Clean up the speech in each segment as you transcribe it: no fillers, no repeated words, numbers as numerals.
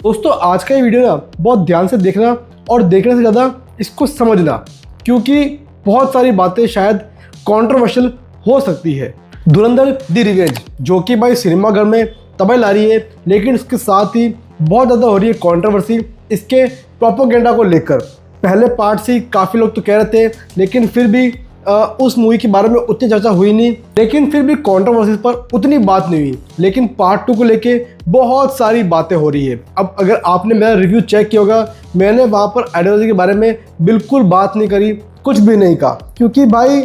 दोस्तों आज का ये वीडियो ना बहुत ध्यान से देखना और देखने से ज़्यादा इसको समझना, क्योंकि बहुत सारी बातें शायद कंट्रोवर्शियल हो सकती है। धुरंधर द रिवेंज जो कि भाई सिनेमाघर में तबाही ला रही है, लेकिन इसके साथ ही बहुत ज़्यादा हो रही है कंट्रोवर्सी इसके प्रोपेगेंडा को लेकर। पहले पार्ट से काफ़ी लोग तो कह रहे थे, लेकिन फिर भी उस मूवी के बारे में उतनी चर्चा हुई नहीं, लेकिन फिर भी कंट्रोवर्सीज पर उतनी बात नहीं हुई। लेकिन पार्ट 2 को लेके बहुत सारी बातें हो रही है। अब अगर आपने मेरा रिव्यू चेक किया होगा, मैंने वहाँ पर आइडियोलॉजी के बारे में बिल्कुल बात नहीं करी, कुछ भी नहीं कहा, क्योंकि भाई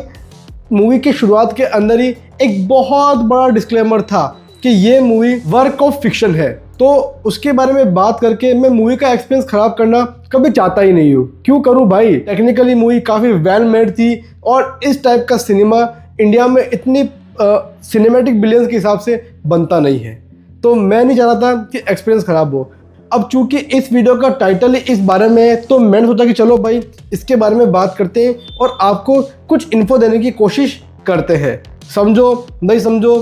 मूवी की शुरुआत के अंदर ही एक बहुत बड़ा डिस्क्लेमर था कि ये मूवी वर्क ऑफ फिक्शन है। तो उसके बारे में बात करके मैं मूवी का एक्सपीरियंस ख़राब करना कभी चाहता ही नहीं हूँ। क्यों करूँ भाई, टेक्निकली मूवी काफ़ी वेल मेड थी और इस टाइप का सिनेमा इंडिया में इतनी सिनेमैटिक बिलियंस के हिसाब से बनता नहीं है। तो मैं नहीं चाह रहा था कि एक्सपीरियंस ख़राब हो। अब चूंकि इस वीडियो का टाइटल ही इस बारे में है, तो मैंने सोचा कि चलो भाई इसके बारे में बात करते हैं और आपको कुछ इन्फो देने की कोशिश करते हैं। समझो नहीं समझो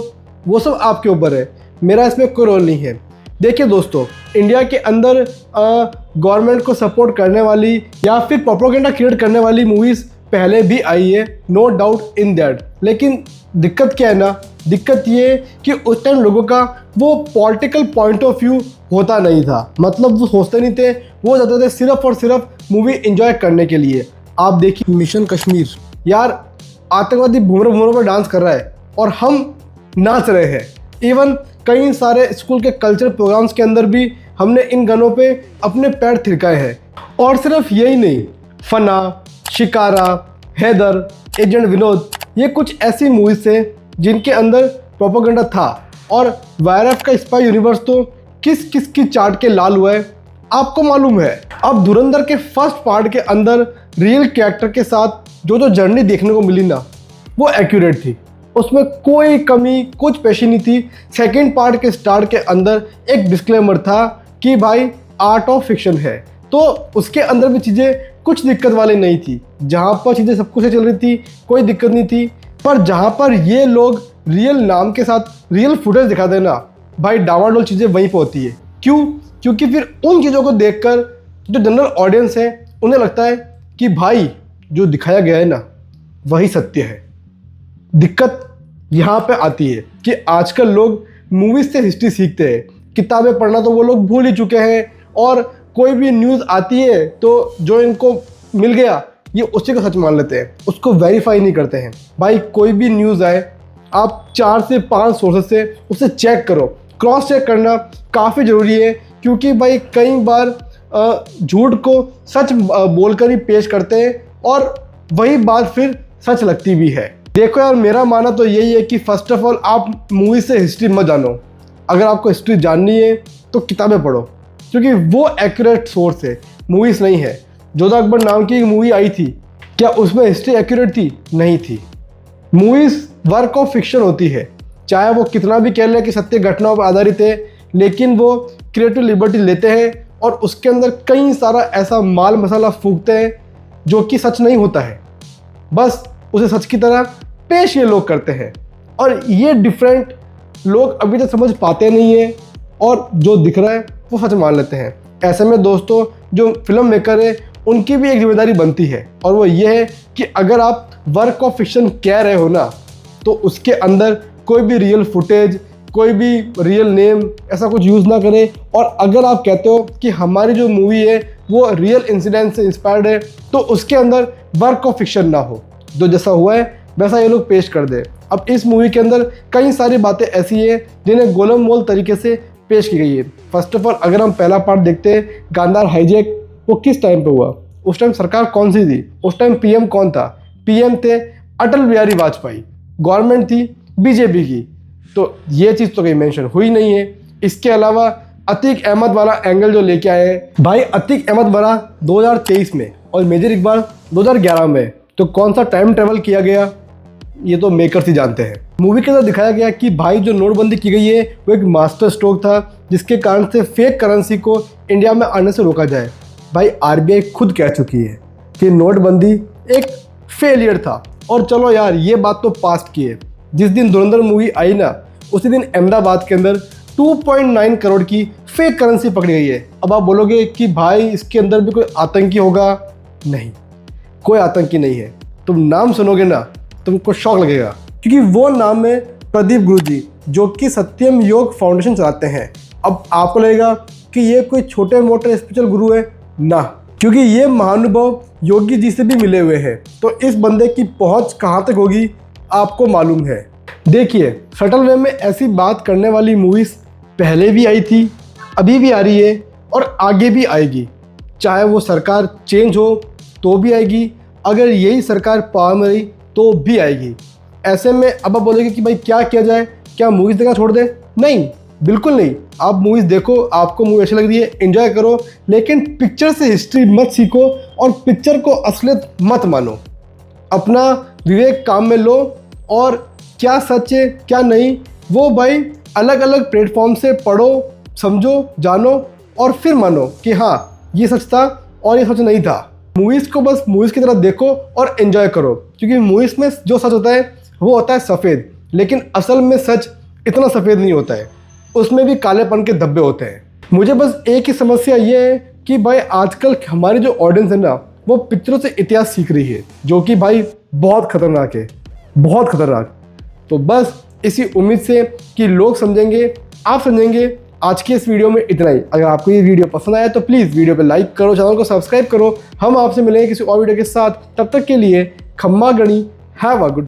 वो सब आपके ऊपर है, मेरा इसमें कोई रोल नहीं है। देखिए दोस्तों, इंडिया के अंदर गवर्नमेंट को सपोर्ट करने वाली या फिर प्रोपेगेंडा क्रिएट करने वाली मूवीज़ पहले भी आई है, नो डाउट इन दैट। लेकिन दिक्कत क्या है ना, दिक्कत ये कि उस टाइम लोगों का वो पॉलिटिकल पॉइंट ऑफ व्यू होता नहीं था। मतलब वो सोचते नहीं थे, वो जाते थे सिर्फ और सिर्फ मूवी एंजॉय करने के लिए। आप देखिए मिशन कश्मीर, यार आतंकवादी भूमरों पर डांस कर रहा है और हम नाच रहे हैं। इवन कई सारे स्कूल के कल्चर प्रोग्राम्स के अंदर भी हमने इन गानों पे अपने पैर थिरकाए हैं। और सिर्फ यही नहीं, फना, शिकारा, हैदर, एजेंट विनोद, ये कुछ ऐसी मूवीज थे जिनके अंदर प्रोपेगेंडा था। और वायरस का स्पाई यूनिवर्स तो किस किस की चाट के लाल हुआ है आपको मालूम है। अब धुरंधर के फर्स्ट पार्ट के अंदर रियल कैरेक्टर के साथ जो जर्नी देखने को मिली ना, वो एक्यूरेट थी, उसमें कोई कमी कुछ पेशी नहीं थी। सेकंड पार्ट के स्टार्ट के अंदर एक डिस्क्लेमर था कि भाई आर्ट ऑफ फिक्शन है, तो उसके अंदर भी चीज़ें कुछ दिक्कत वाली नहीं थी। जहाँ पर चीज़ें सब कुछ चल रही थी, कोई दिक्कत नहीं थी। पर जहाँ पर ये लोग रियल नाम के साथ रियल फुटेज दिखा देना, भाई डावाडोल चीज़ें वहीं पर होती है। क्यों? क्योंकि फिर उन चीज़ों को देखकर जो जनरल ऑडियंस है उन्हें लगता है कि भाई जो दिखाया गया है ना वही सत्य है। दिक्कत यहाँ पे आती है कि आजकल लोग मूवीज से हिस्ट्री सीखते हैं, किताबें पढ़ना तो वो लोग भूल ही चुके हैं। और कोई भी न्यूज़ आती है तो जो इनको मिल गया ये उसी को सच मान लेते हैं, उसको वेरीफाई नहीं करते हैं। भाई कोई भी न्यूज़ आए, आप 4 से 5 सोर्सेस से उसे चेक करो, क्रॉस चेक करना काफ़ी ज़रूरी है। क्योंकि भाई कई बार झूठ को सच बोलकर ही पेश करते हैं और वही बात फिर सच लगती भी है। देखो यार, मेरा मानना तो यही है कि फर्स्ट ऑफ ऑल आप मूवी से हिस्ट्री मत जानो। अगर आपको हिस्ट्री जाननी है तो किताबें पढ़ो, क्योंकि वो एक्यूरेट सोर्स है, मूवीज़ नहीं है। जोधा अकबर नाम की एक मूवी आई थी, क्या उसमें हिस्ट्री एक्यूरेट थी? नहीं थी। मूवीज़ वर्क ऑफ फिक्शन होती है, चाहे वो कितना भी कह लें कि सत्य घटनाओं पर आधारित है, लेकिन वो क्रिएटिव लिबर्टी लेते हैं और उसके अंदर कई सारा ऐसा माल मसाला फूकते हैं जो कि सच नहीं होता है, बस उसे सच की तरह पेश ये लोग करते हैं। और ये डिफरेंट लोग अभी तक समझ पाते नहीं है और जो दिख रहा है वो सच मान लेते हैं। ऐसे में दोस्तों जो फिल्म मेकर है उनकी भी एक जिम्मेदारी बनती है, और वो ये है कि अगर आप वर्क ऑफ फिक्शन कह रहे हो ना, तो उसके अंदर कोई भी रियल फुटेज, कोई भी रियल नेम ऐसा कुछ यूज़ ना करें। और अगर आप कहते हो कि हमारी जो मूवी है वो रियल इंसिडेंट से इंस्पायर्ड है, तो उसके अंदर वर्क ऑफ फिक्शन ना हो, जो जैसा हुआ है वैसा ये लोग पेश कर दे। अब इस मूवी के अंदर कई सारी बातें ऐसी हैं जिन्हें गोलम मोल तरीके से पेश की गई है। फर्स्ट ऑफ ऑल अगर हम पहला पार्ट देखते हैं, गांधार हाईजैक, वो किस टाइम पे हुआ, उस टाइम सरकार कौन सी थी, उस टाइम पीएम कौन था? पीएम थे अटल बिहारी वाजपेयी, गवर्नमेंट थी बीजेपी की। तो ये चीज़ तो कहीं मेंशन हुई नहीं है। इसके अलावा अतीक अहमद वाला एंगल जो लेके आए हैं, भाई अतीक अहमद बना 2023 में और मेजर इकबाल 2011 में, तो कौन सा टाइम ट्रेवल किया गया ये तो मेकर्स ही जानते हैं। मूवी के अंदर दिखाया गया कि भाई जो नोटबंदी की गई है वो एक मास्टर स्ट्रोक था, जिसके कारण से फेक करेंसी को इंडिया में आने से रोका जाए। भाई आरबीआई खुद कह चुकी है कि नोटबंदी एक फेलियर था। और चलो यार ये बात तो पास्ट की है, जिस दिन धुरंधर मूवी आई ना, उसी दिन अहमदाबाद के अंदर 2.9 करोड़ की फेक करेंसी पकड़ी गई है। अब आप बोलोगे कि भाई इसके अंदर भी कोई आतंकी होगा? नहीं, कोई आतंकी नहीं है। तुम नाम सुनोगे ना, तुमको शौक लगेगा, क्योंकि वो नाम है प्रदीप गुरुजी, जो कि सत्यम योग फाउंडेशन चलाते हैं। अब आपको लगेगा कि ये कोई छोटे मोटे स्पिरिचुअल गुरु है ना, क्योंकि ये महानुभाव योगी जी से भी मिले हुए हैं। तो इस बंदे की पहुंच कहाँ तक होगी आपको मालूम है। देखिए, सटल वे में ऐसी बात करने वाली मूवीज़ पहले भी आई थी, अभी भी आ रही है और आगे भी आएगी। चाहे वो सरकार चेंज हो तो भी आएगी, अगर यही सरकार पावर में रही तो भी आएगी। ऐसे में अब आप बोलेंगे कि भाई क्या किया जाए, क्या मूवीज़ देखना छोड़ दें? नहीं, बिल्कुल नहीं। आप मूवीज़ देखो, आपको मूवी अच्छी लग रही है एंजॉय करो, लेकिन पिक्चर से हिस्ट्री मत सीखो और पिक्चर को असलियत मत मानो। अपना विवेक काम में लो और क्या सच है क्या नहीं वो भाई अलग अलग प्लेटफॉर्म से पढ़ो, समझो, जानो और फिर मानो कि हाँ ये सच था और ये सच नहीं था। मूवीज़ को बस मूवीज़ की तरह देखो और एंजॉय करो, क्योंकि मूवीज़ में जो सच होता है वो होता है सफ़ेद, लेकिन असल में सच इतना सफ़ेद नहीं होता है, उसमें भी कालेपन के धब्बे होते हैं। मुझे बस एक ही समस्या ये है कि भाई आजकल हमारी जो ऑडियंस है ना, वो पिक्चरों से इतिहास सीख रही है, जो कि भाई बहुत ख़तरनाक है, बहुत ख़तरनाक। तो बस इसी उम्मीद से कि लोग समझेंगे, आप समझेंगे। आज की इस वीडियो में इतना ही। अगर आपको ये वीडियो पसंद आया तो प्लीज़ वीडियो पे लाइक करो, चैनल को सब्सक्राइब करो। हम आपसे मिलेंगे किसी और वीडियो के साथ, तब तक के लिए खम्मा गणी, हैव अ गुड।